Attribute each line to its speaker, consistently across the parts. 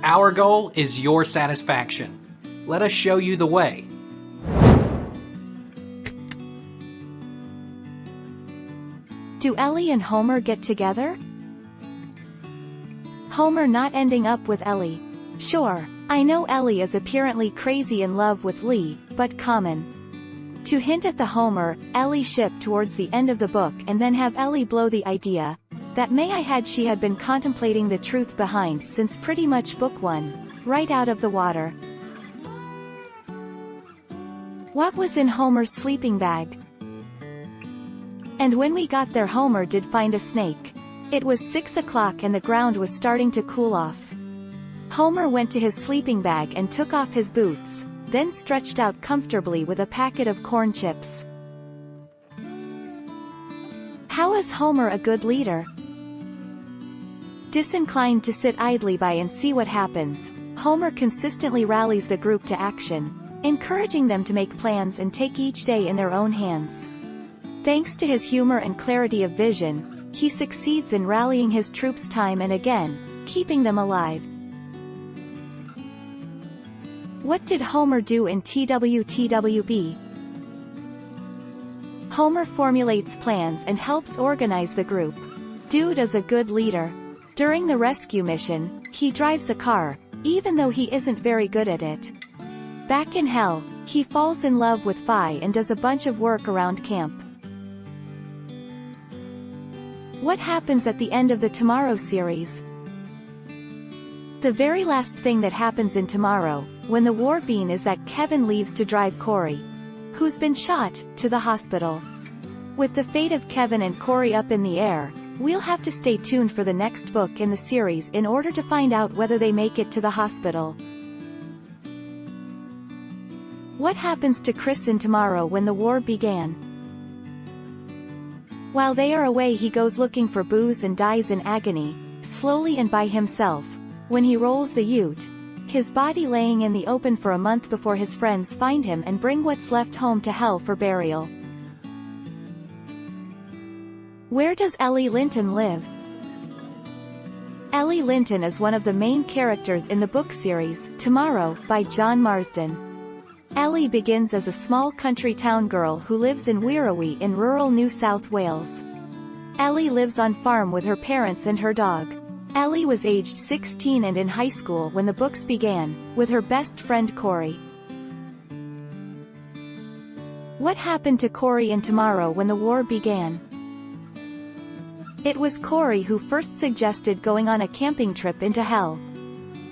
Speaker 1: Our goal is your satisfaction. Let us show you the way.
Speaker 2: Do Ellie and Homer get together? Homer not ending up with Ellie. Sure, I know Ellie is apparently crazy in love with Lee, but common. To hint at the Homer, Ellie ship towards the end of the book and then have Ellie blow the idea that she had been contemplating the truth behind since pretty much book 1, right out of the water. What was in Homer's sleeping bag? And when we got there, Homer did find a snake. It was 6 o'clock and the ground was starting to cool off. Homer went to his sleeping bag and took off his boots, then stretched out comfortably with a packet of corn chips. How is Homer a good leader? Disinclined to sit idly by and see what happens, Homer consistently rallies the group to action, encouraging them to make plans and take each day in their own hands. Thanks to his humor and clarity of vision, he succeeds in rallying his troops time and again, keeping them alive. What did Homer do in TWWB? Homer formulates plans and helps organize the group. Dude is a good leader. During the rescue mission, he drives a car, even though he isn't very good at it. Back in hell, he falls in love with Fi and does a bunch of work around camp. What happens at the end of the Tomorrow series? The very last thing that happens in Tomorrow, when the war bean, is that Kevin leaves to drive Corey, who's been shot, to the hospital. With the fate of Kevin and Corey up in the air, we'll have to stay tuned for the next book in the series in order to find out whether they make it to the hospital. What happens to Chris in Tomorrow when the war began? While they are away, he goes looking for booze and dies in agony, slowly and by himself. When he rolls the ute, his body laying in the open for a month before his friends find him and bring what's left home to hell for burial. Where does Ellie Linton live? Ellie Linton is one of the main characters in the book series, Tomorrow, by John Marsden. Ellie begins as a small country town girl who lives in Wirrawee in rural New South Wales. Ellie lives on farm with her parents and her dog. Ellie was aged 16 and in high school when the books began, with her best friend Corey. What happened to Corey in Tomorrow when the war began? It was Corey who first suggested going on a camping trip into hell.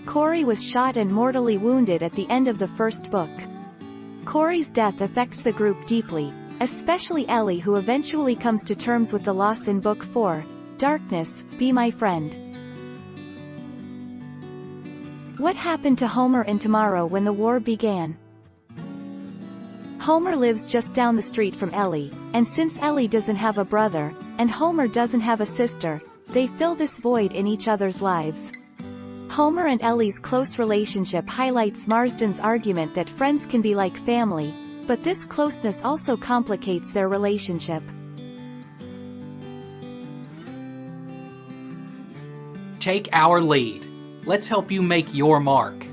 Speaker 2: Corey was shot and mortally wounded at the end of the first book. Corey's death affects the group deeply, especially Ellie, who eventually comes to terms with the loss in Book 4, Darkness, Be My Friend. What happened to Homer in Tomorrow when the war began? Homer lives just down the street from Ellie, and since Ellie doesn't have a brother, and Homer doesn't have a sister, they fill this void in each other's lives. Homer and Ellie's close relationship highlights Marsden's argument that friends can be like family, but this closeness also complicates their relationship.
Speaker 1: Take our lead. Let's help you make your mark.